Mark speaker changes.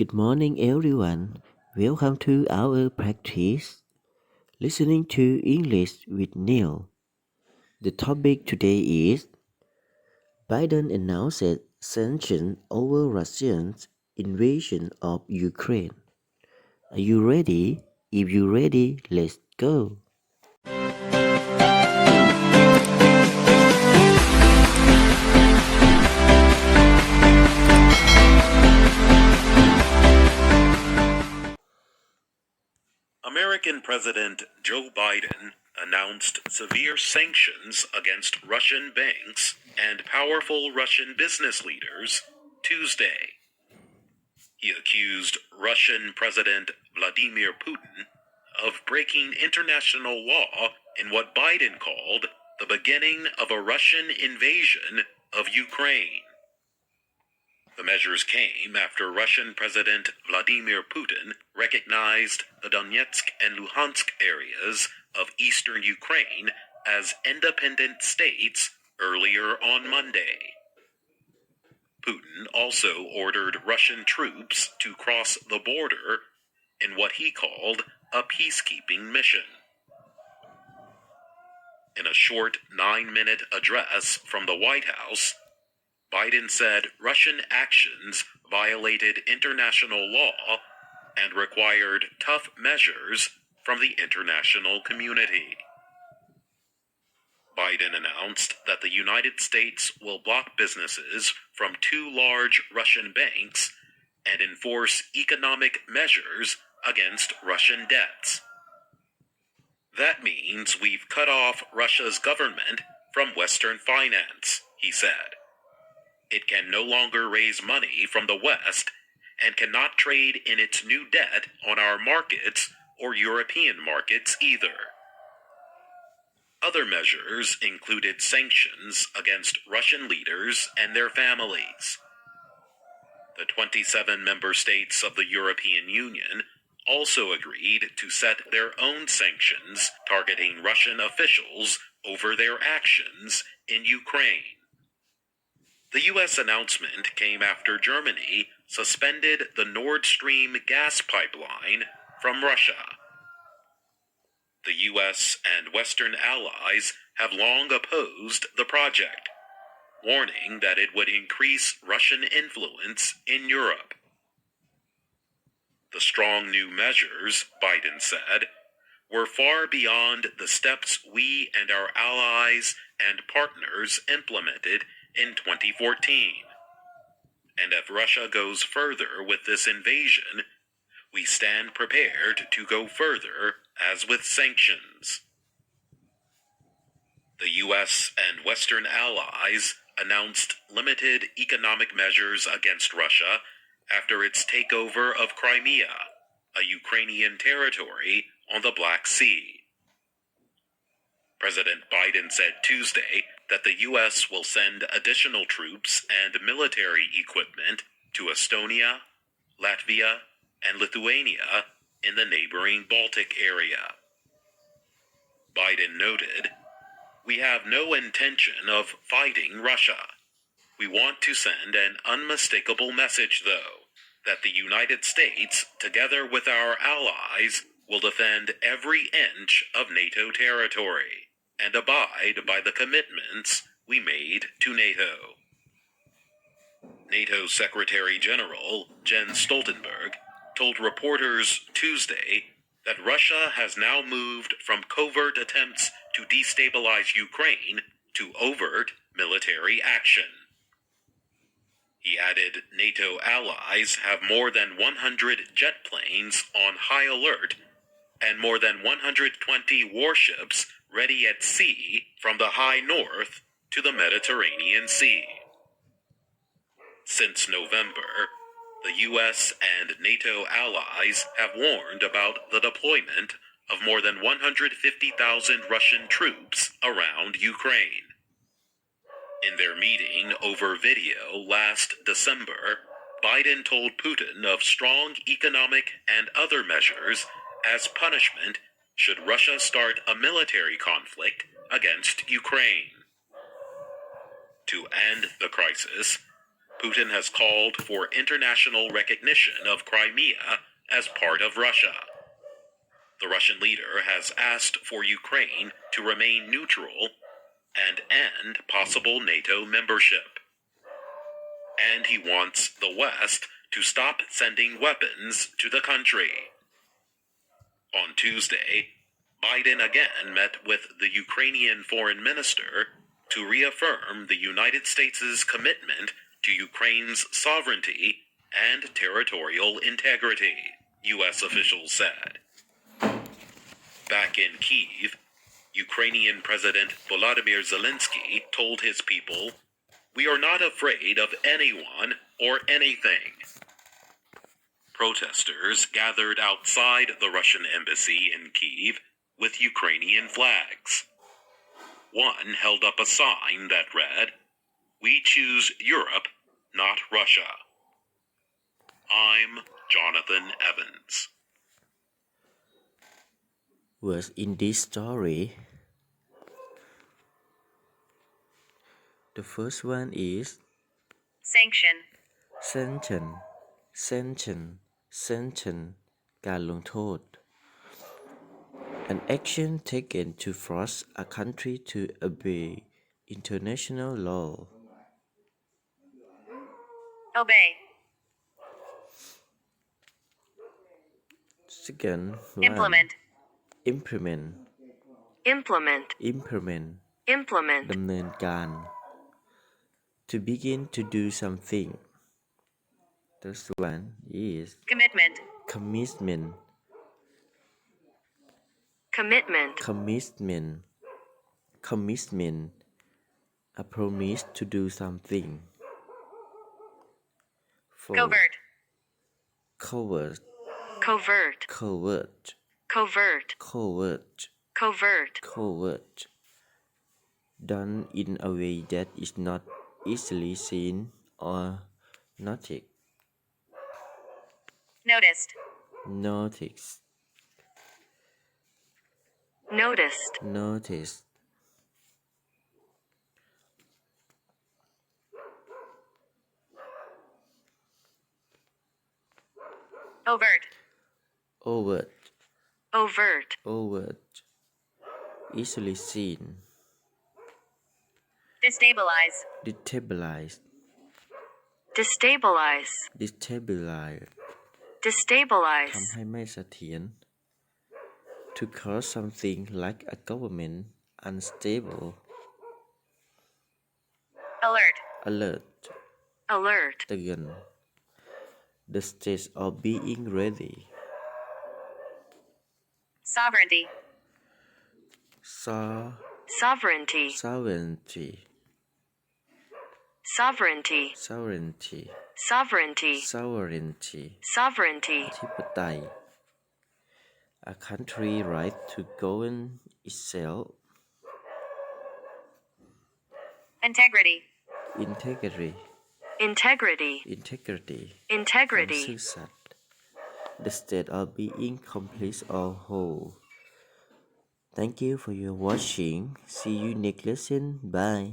Speaker 1: Good morning, everyone. Welcome to our practice. Listening to English with Neil. The topic today is Biden announces sanctions over Russia's invasion of Ukraine. Are you ready? If you're ready, let's go.
Speaker 2: American President Joe Biden announced severe sanctions against Russian banks and powerful Russian business leaders Tuesday. He accused Russian President Vladimir Putin of breaking international law in what Biden called the beginning of a Russian invasion of Ukraine. The measures came after Russian President Vladimir Putin recognized the Donetsk and Luhansk areas of eastern Ukraine as independent states earlier on Monday. Putin also ordered Russian troops to cross the border in what he called a peacekeeping mission. In a short 9-minute address from the White House, Biden said Russian actions violated international law and required tough measures from the international community. Biden announced that the United States will block businesses from 2 large Russian banks and enforce economic measures against Russian debts. That means we've cut off Russia's government from Western finance, he said. It can no longer raise money from the West and cannot trade in its new debt on our markets or European markets either. Other measures included sanctions against Russian leaders and their families. The 27 member states of the European Union also agreed to set their own sanctions targeting Russian officials over their actions in Ukraine. The U.S. announcement came after Germany suspended the Nord Stream gas pipeline from Russia. The U.S. and Western allies have long opposed the project, warning that it would increase Russian influence in Europe. The strong new measures, Biden said, were far beyond the steps we and our allies and partners implemented in 2014. And if Russia goes further with this invasion, we stand prepared to go further as with sanctions. The U.S. and Western allies announced limited economic measures against Russia after its takeover of Crimea, a Ukrainian territory on the Black Sea. President Biden said Tuesday that the U.S. will send additional troops and military equipment to Estonia, Latvia, and Lithuania in the neighboring Baltic area. Biden noted, "We have no intention of fighting Russia. We want to send an unmistakable message, though, that the United States, together with our allies, will defend every inch of NATO territory and abide by the commitments we made to NATO." NATO Secretary General Jens Stoltenberg told reporters Tuesday that Russia has now moved from covert attempts to destabilize Ukraine to overt military action. He added NATO allies have more than 100 jet planes on high alert and more than 120 warships ready at sea from the high north to the Mediterranean Sea. Since November, the U.S. and NATO allies have warned about the deployment of more than 150,000 Russian troops around Ukraine. In their meeting over video last December, Biden told Putin of strong economic and other measures as punishment should Russia start a military conflict against Ukraine. To end the crisis, Putin has called for international recognition of Crimea as part of Russia. The Russian leader has asked for Ukraine to remain neutral and end possible NATO membership. And he wants the West to stop sending weapons to the country. On Tuesday, Biden again met with the Ukrainian foreign minister to reaffirm the United States' commitment to Ukraine's sovereignty and territorial integrity, U.S. officials said. Back in Kyiv, Ukrainian President Volodymyr Zelensky told his people, "We are not afraid of anyone or anything." Protesters gathered outside the Russian embassy in Kyiv with Ukrainian flags. One held up a sign that read, "We choose Europe, not Russia." I'm Jonathan Evans.
Speaker 1: Words in this story. The first one is
Speaker 3: sanction,
Speaker 1: sanction การลงโทษ An action taken to force a country to obey international law.
Speaker 3: obey,
Speaker 1: Second one,
Speaker 3: implement,
Speaker 1: implement
Speaker 3: implement,
Speaker 1: implement
Speaker 3: implement,
Speaker 1: ดำเนินการ To begin to do something. Third one is
Speaker 3: commitment,
Speaker 1: commitment
Speaker 3: commitment,
Speaker 1: commitment commitment a promise to do something. Four,
Speaker 3: covert,
Speaker 1: covert
Speaker 3: covert,
Speaker 1: covert
Speaker 3: covert,
Speaker 1: covert
Speaker 3: covert,
Speaker 1: covert done in a way that is not easily seen or noticed.
Speaker 3: noticed,
Speaker 1: Noticed
Speaker 3: noticed,
Speaker 1: noticed
Speaker 3: overt,
Speaker 1: overt
Speaker 3: overt,
Speaker 1: overt easily seen
Speaker 3: destabilize,
Speaker 1: destabilize
Speaker 3: destabilize,
Speaker 1: destabilize ท
Speaker 3: destabilize,
Speaker 1: ำให้ไม่เสถียร To cause something like a government unstable.
Speaker 3: alert,
Speaker 1: Alert
Speaker 3: alert,
Speaker 1: เตือน The state of being ready.
Speaker 3: sovereignty,
Speaker 1: Sovereignty
Speaker 3: sovereignty,
Speaker 1: sovereignty
Speaker 3: sovereignty,
Speaker 1: sovereignty
Speaker 3: sovereignty,
Speaker 1: sovereignty
Speaker 3: sovereignty,
Speaker 1: อธิปไตย A country right to govern itself.
Speaker 3: integrity,
Speaker 1: Integrity
Speaker 3: integrity,
Speaker 1: Integrity ความ
Speaker 3: integrity,
Speaker 1: ซื่อสัตย์ The state of being complete or whole. Thank you for your watching. See you next lesson. Bye.